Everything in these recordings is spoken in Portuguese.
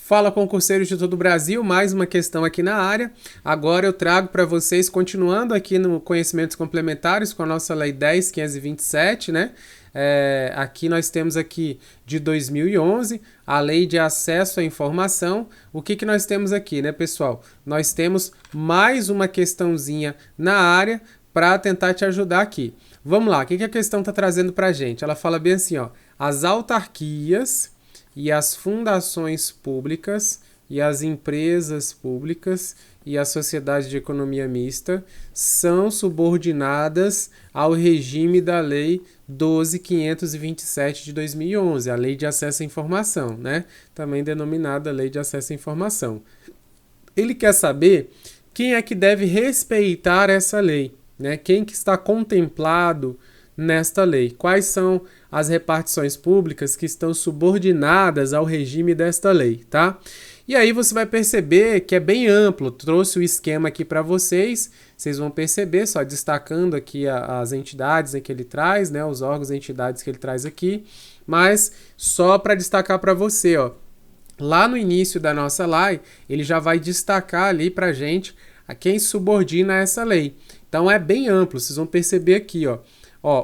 Fala, concurseiros de todo o Brasil, mais uma questão aqui na área. Agora eu trago para vocês, continuando aqui no Conhecimentos Complementares com a nossa Lei 10.527, né? Aqui nós temos aqui de 2011, a Lei de Acesso à Informação. O que nós temos aqui, né, pessoal? Nós temos mais uma questãozinha na área para tentar te ajudar aqui. Vamos lá, o que a questão está trazendo para a gente? Ela fala bem assim, ó, as autarquias e as fundações públicas e as empresas públicas e a sociedade de economia mista são subordinadas ao regime da Lei 12.527 de 2011, a Lei de Acesso à Informação, né? Também denominada Lei de Acesso à Informação. Ele quer saber quem é que deve respeitar essa lei, né? Quem que está contemplado nesta lei. Quais são as repartições públicas que estão subordinadas ao regime desta lei, tá? E aí você vai perceber que é bem amplo. Trouxe o esquema aqui para vocês. Vocês vão perceber, só destacando aqui as entidades que ele traz, né? Os órgãos e entidades que ele traz aqui. Mas só para destacar para você, ó. Lá no início da nossa live, ele já vai destacar ali para a gente a quem subordina essa lei. Então é bem amplo. Vocês vão perceber aqui, ó.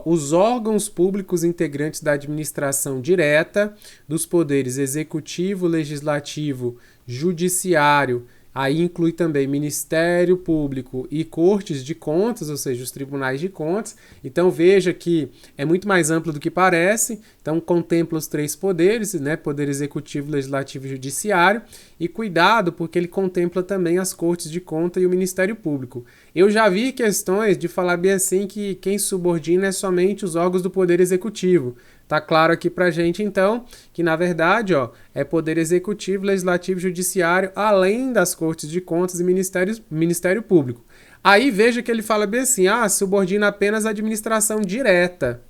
Os órgãos públicos integrantes da administração direta, dos poderes executivo, legislativo, judiciário, aí inclui também Ministério Público e Cortes de Contas, ou seja, os tribunais de contas. Então veja que é muito mais amplo do que parece. Então contempla os três poderes, né? Poder Executivo, Legislativo e Judiciário. E cuidado, porque ele contempla também as Cortes de Contas e o Ministério Público. Eu já vi questões de falar bem assim que quem subordina é somente os órgãos do Poder Executivo. Tá claro aqui pra gente, então, que na verdade, é Poder Executivo, Legislativo e Judiciário, além das Cortes de Contas e Ministério Público. Aí veja que ele fala bem assim, subordina apenas a administração direta,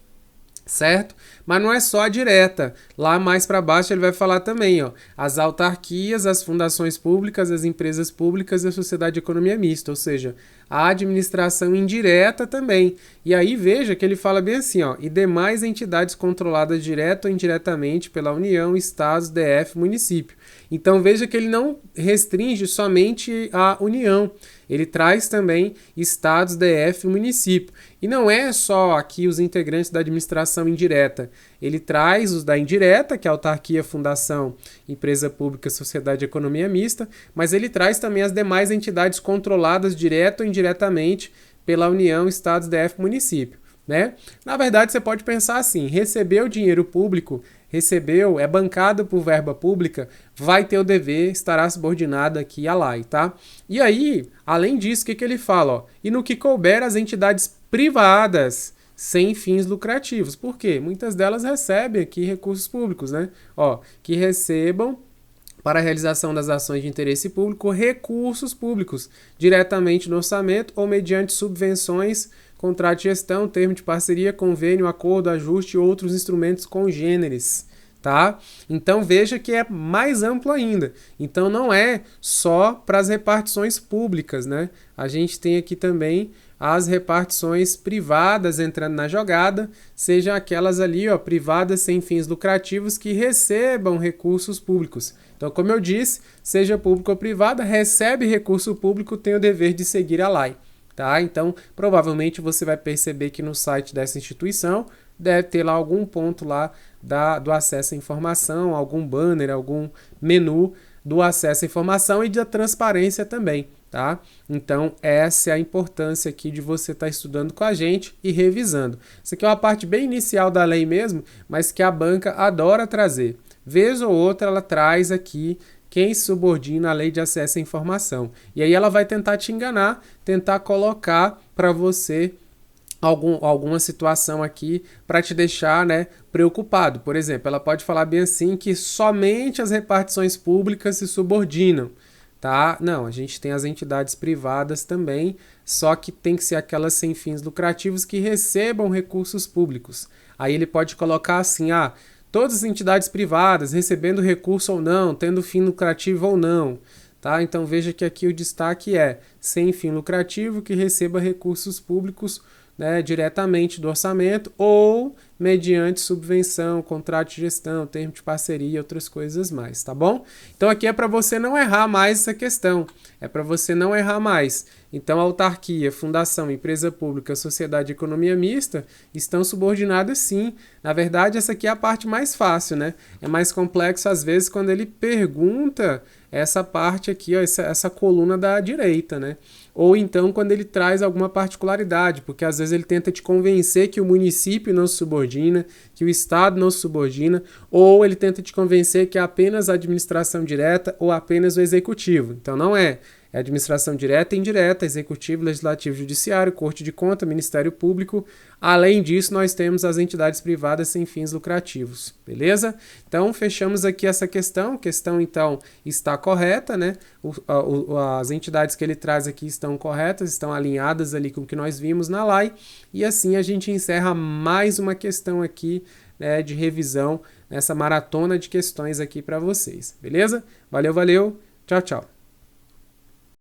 certo? Mas não é só a direta. Lá mais para baixo ele vai falar também, as autarquias, as fundações públicas, as empresas públicas e a sociedade de economia mista, ou seja, a administração indireta também. E aí veja que ele fala bem assim, e demais entidades controladas direta ou indiretamente pela União, Estados, DF, município. Então veja que ele não restringe somente a União, ele traz também Estados, DF e município. E não é só aqui os integrantes da administração indireta, ele traz os da indireta, que é a autarquia, fundação, empresa pública, sociedade de economia mista, mas ele traz também as demais entidades controladas direta ou indiretamente pela União, Estados, DF, município, né? Na verdade, você pode pensar assim, recebeu dinheiro público, é bancado por verba pública, vai ter o dever, estará subordinado aqui à lei, tá? E aí, além disso, o que ele fala? E no que couber as entidades privadas sem fins lucrativos. Por quê? Muitas delas recebem aqui recursos públicos, né? Que recebam para a realização das ações de interesse público recursos públicos, diretamente no orçamento ou mediante subvenções, contrato de gestão, termo de parceria, convênio, acordo, ajuste e outros instrumentos congêneres, tá? Então veja que é mais amplo ainda. Então não é só para as repartições públicas, né? A gente tem aqui também as repartições privadas entrando na jogada, sejam aquelas ali, privadas sem fins lucrativos que recebam recursos públicos. Então, como eu disse, seja público ou privada, recebe recurso público, tem o dever de seguir a lei. Tá? Então, provavelmente você vai perceber que no site dessa instituição deve ter lá algum ponto lá do acesso à informação, algum banner, algum menu do acesso à informação e da transparência também. Tá? Então, essa é a importância aqui de você estar estudando com a gente e revisando. Isso aqui é uma parte bem inicial da lei mesmo, mas que a banca adora trazer. Vez ou outra ela traz aqui quem subordina a lei de acesso à informação. E aí ela vai tentar te enganar, tentar colocar para você alguma situação aqui para te deixar, né, preocupado. Por exemplo, ela pode falar bem assim que somente as repartições públicas se subordinam. Tá? Não, a gente tem as entidades privadas também, só que tem que ser aquelas sem fins lucrativos que recebam recursos públicos. Aí ele pode colocar assim, todas as entidades privadas recebendo recurso ou não, tendo fim lucrativo ou não. Tá? Então veja que aqui o destaque é sem fim lucrativo que receba recursos públicos, né, diretamente do orçamento ou mediante subvenção, contrato de gestão, termo de parceria e outras coisas mais, tá bom? Então aqui é para você não errar mais essa questão, é para você não errar mais. Então, autarquia, fundação, empresa pública, sociedade e economia mista estão subordinadas sim. Na verdade, essa aqui é a parte mais fácil, né? É mais complexo às vezes quando ele pergunta essa parte aqui, ó, essa coluna da direita, né? Ou então quando ele traz alguma particularidade, porque às vezes ele tenta te convencer que o município não se subordina, que o estado não se subordina, ou ele tenta te convencer que é apenas a administração direta ou apenas o executivo. Então não é. É administração direta e indireta, executivo, legislativo, judiciário, corte de conta, Ministério Público. Além disso, nós temos as entidades privadas sem fins lucrativos, beleza? Então, fechamos aqui essa questão. A questão, então, está correta, né? As entidades que ele traz aqui estão corretas, estão alinhadas ali com o que nós vimos na LAI. E assim a gente encerra mais uma questão aqui, né, de revisão, nessa maratona de questões aqui para vocês, beleza? Valeu, valeu. Tchau, tchau.